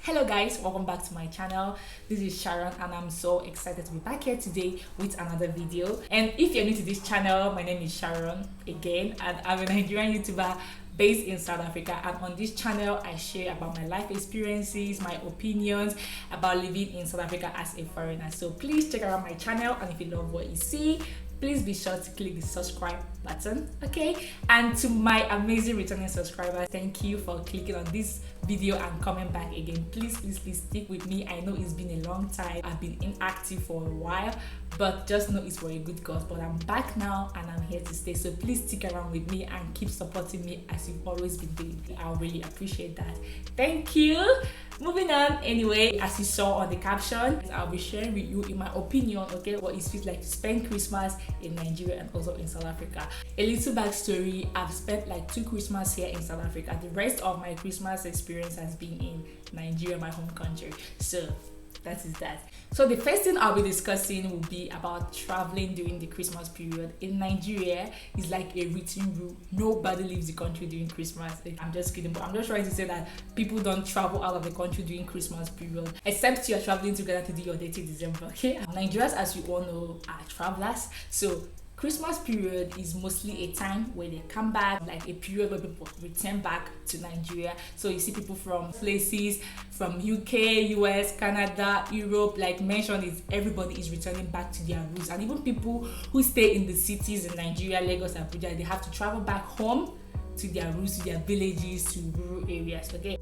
Hello guys, welcome back to my channel. This is Sharon and I'm so excited to be back here today with another video. And if you're new to this channel, my name is Sharon again and I'm a Nigerian YouTuber based in South Africa, and on this channel I share about my life experiences, my opinions about living in South Africa as a foreigner. So please check out my channel, and if you love what you see, please be sure to click the subscribe button, okay? And to my amazing returning subscribers, thank you for clicking on this video and coming back again. Please stick with me. I know it's been a long time, I've been inactive for a while, but just know it's for a good cause. But I'm back now and I'm here to stay, so please stick around with me and keep supporting me as you've always been doing. I'll really appreciate that. Thank you. Moving on, anyway, as you saw on the caption, I'll be sharing with you in my opinion, okay, what it feels like to spend Christmas in Nigeria and also in South Africa. A little backstory: I've spent like 2 Christmas here in South Africa. The rest of my Christmas experience has been in Nigeria, my home country. So that is that. So the first thing I'll be discussing will be about traveling during the Christmas period. In Nigeria, it's like a written rule: nobody leaves the country during Christmas. I'm just kidding, but I'm just trying to say that people don't travel out of the country during Christmas period, except you're traveling together to do your dirty December, okay? Nigerians, as you all know, are travelers, so Christmas period is mostly a time where they come back, like a period where people return back to Nigeria. So you see people from places from UK, US, Canada, Europe, like mentioned, is everybody is returning back to their roots. And even people who stay in the cities in Nigeria, Lagos, Abuja, they have to travel back home to their roots, to their villages, to rural areas, okay?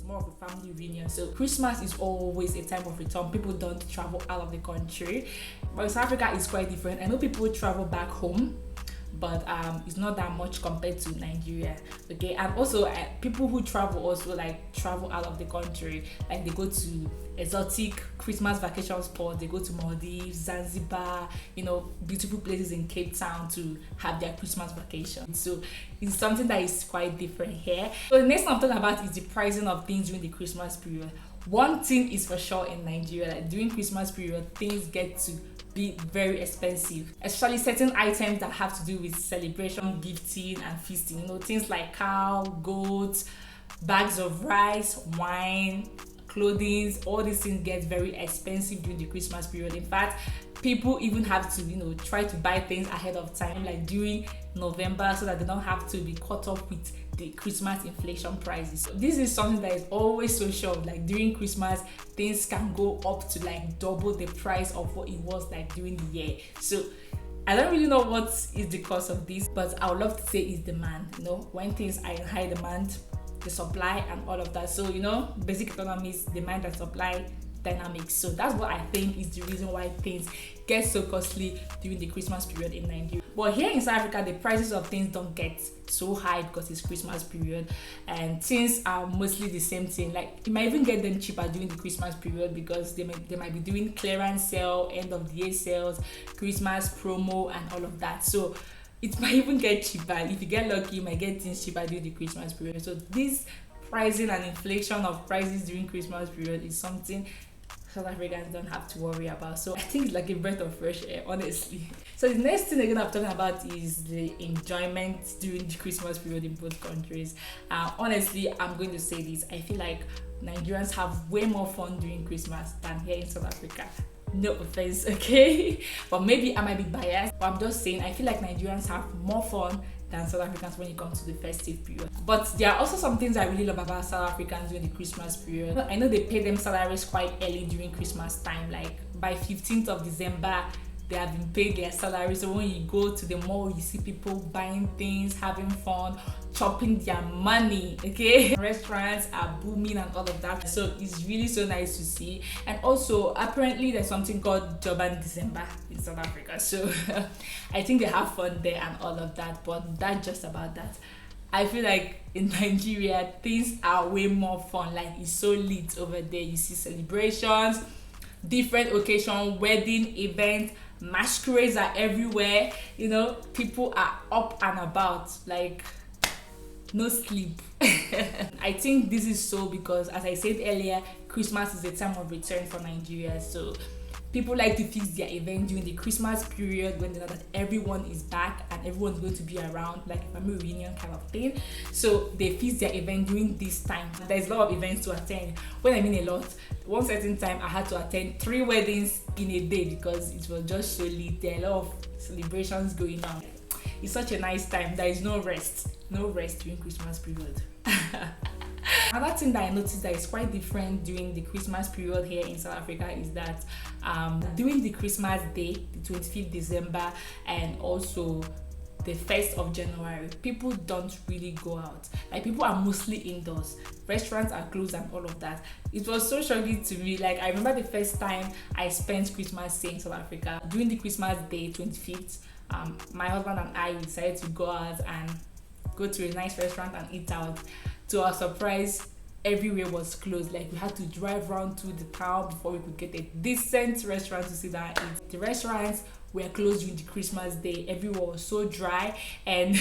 More of a family reunion. So Christmas is always a time of return. People don't travel out of the country, but South Africa is quite different. I know people travel back home, but it's not that much compared to Nigeria, okay? And also people who travel also like travel out of the country, like they go to exotic Christmas vacation spots. They go to Maldives, Zanzibar, you know, beautiful places in Cape Town to have their Christmas vacation. So it's something that is quite different here. So the next thing I'm talking about is the pricing of things during the Christmas period. One thing is for sure in Nigeria, like during Christmas period, things get to be very expensive, especially certain items that have to do with celebration, gifting and feasting. You know, things like cow, goats, bags of rice, wine, clothing, all these things get very expensive during the Christmas period. In fact, people even have to, you know, try to buy things ahead of time, like during November, so that they don't have to be caught up with the Christmas inflation prices. So this is something that is always so sure. Like during Christmas, things can go up to like double the price of what it was like during the year. So I don't really know what is the cause of this, but I would love to say it's demand. You know, when things are in high demand, the supply and all of that. So, you know, basic economics, demand and supply dynamics. So that's what I think is the reason why things get so costly during the Christmas period in Nigeria. But here in South Africa, the prices of things don't get so high because it's Christmas period and things are mostly the same thing. Like you might even get them cheaper during the Christmas period because they might be doing clearance sale, end of the year sales, Christmas promo and all of that. So it might even get cheaper. If you get lucky, you might get things cheaper during the Christmas period. So this pricing and inflation of prices during Christmas period is something South Africans don't have to worry about. So I think it's like a breath of fresh air, honestly. So the next thing again I'm talking about is the enjoyment during the Christmas period in both countries. Honestly, I'm going to say this. I feel like Nigerians have way more fun during Christmas than here in South Africa. No offense, okay? But maybe I might be biased, but I'm just saying I feel like Nigerians have more fun than South Africans when it comes to the festive period. But there are also some things I really love about South Africans during the Christmas period. I know they pay them salaries quite early during Christmas time, like by 15th of December, they have been paid their salary. So when you go to the mall, you see people buying things, having fun, chopping their money, okay? Restaurants are booming and all of that. So it's really so nice to see. And also, apparently there's something called Joban December in South Africa. So I think they have fun there and all of that. But that's just about that. I feel like in Nigeria, things are way more fun. Like it's so lit over there. You see celebrations, different occasion, wedding, events, masquerades are everywhere. You know, people are up and about, like no sleep. I think this is so because, as I said earlier, Christmas is a time of return for Nigeria. So People like to fix their event during the Christmas period when they know that everyone is back and everyone's going to be around, like a family reunion kind of thing. So they fix their event during this time. There's a lot of events to attend. When I mean a lot, one certain time I had to attend 3 weddings in a day because it was just so lit. There are a lot of celebrations going on. It's such a nice time. There is no rest during Christmas period. Another thing that I noticed that is quite different during the Christmas period here in South Africa is that during the Christmas day, the 25th December, and also the 1st of January, people don't really go out. Like, people are mostly indoors. Restaurants are closed and all of that. It was so shocking to me. Like, I remember the first time I spent Christmas Day in South Africa. During the Christmas Day, 25th, my husband and I decided to go out and go to a nice restaurant and eat out. To our surprise, everywhere was closed. Like, we had to drive around to the town before we could get a decent restaurant to sit down and eat. The restaurants were closed during the Christmas Day. Everyone was so dry, and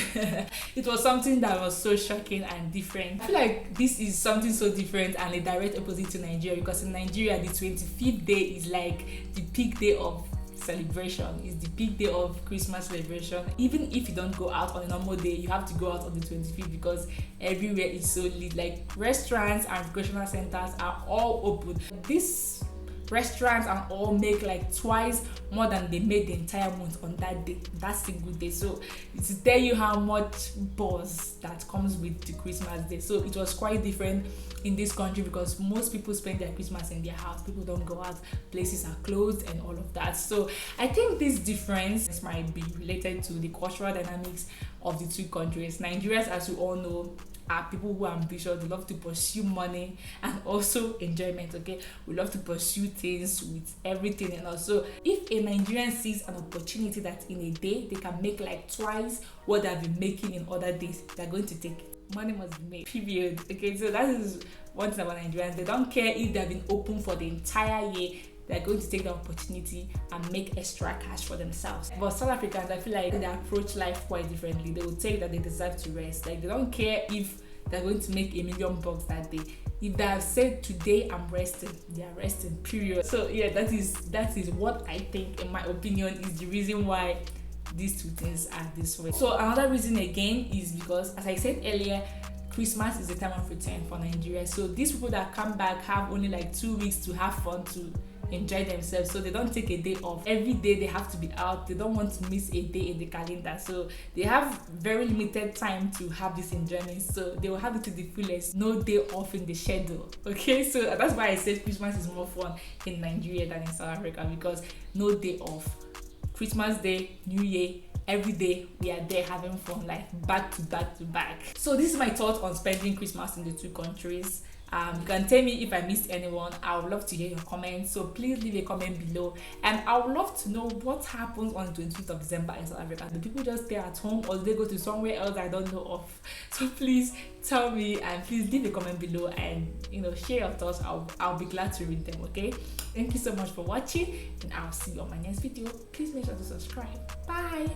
it was something that was so shocking and different. I feel like this is something so different and a direct opposite to Nigeria, because in Nigeria, the 25th day is like the peak day of celebration. Is the big day of Christmas celebration. Even if you don't go out on a normal day, you have to go out on the 25th because everywhere is so lit. Like, restaurants and recreational centers are all open. These restaurants and all make like twice more than they made the entire month on that day, that single day. So it's to tell you how much buzz that comes with the Christmas day. So it was quite different in this country because most people spend their Christmas in their house. People don't go out, places are closed and all of that. So I think this difference might be related to the cultural dynamics of the two countries. Nigerians, as we all know, are people who are ambitious. They love to pursue money and also enjoyment. Okay, we love to pursue things with everything. And also, if a Nigerian sees an opportunity that in a day they can make like twice what they've been making in other days, they're going to take it. Money must be made, period. Okay, so that is one thing about Nigerians. They don't care if they've been open for the entire year. They're going to take the opportunity and make extra cash for themselves. But South Africans, I feel like they approach life quite differently. They will take that they deserve to rest. Like, they don't care if they're going to make $1 million that day. If they have said today I'm resting, they are resting, period. So yeah, that is what I think, in my opinion, is the reason why these two things are this way. So another reason again is because, as I said earlier, Christmas is a time of return for Nigeria. So these people that come back have only like 2 weeks to have fun, to enjoy themselves. So they don't take a day off. Every day they have to be out. They don't want to miss a day in the calendar. So they have very limited time to have this enjoyment. So they will have it to the fullest. No day off in the schedule. Okay, so that's why I said Christmas is more fun in Nigeria than in South Africa, because no day off. Christmas Day, New Year, every day we are there having fun, like back to back to back. So this is my thoughts on spending Christmas in the two countries. You can tell me if I missed anyone. I would love to hear your comments, so please leave a comment below. And I would love to know what happens on the 25th of December in South Africa. Do people just stay at home, or do they go to somewhere else I don't know of? So please tell me, and please leave a comment below, and share your thoughts. I'll be glad to read them. Okay, thank you so much for watching, and I'll see you on my next video. Please make sure to subscribe. Bye.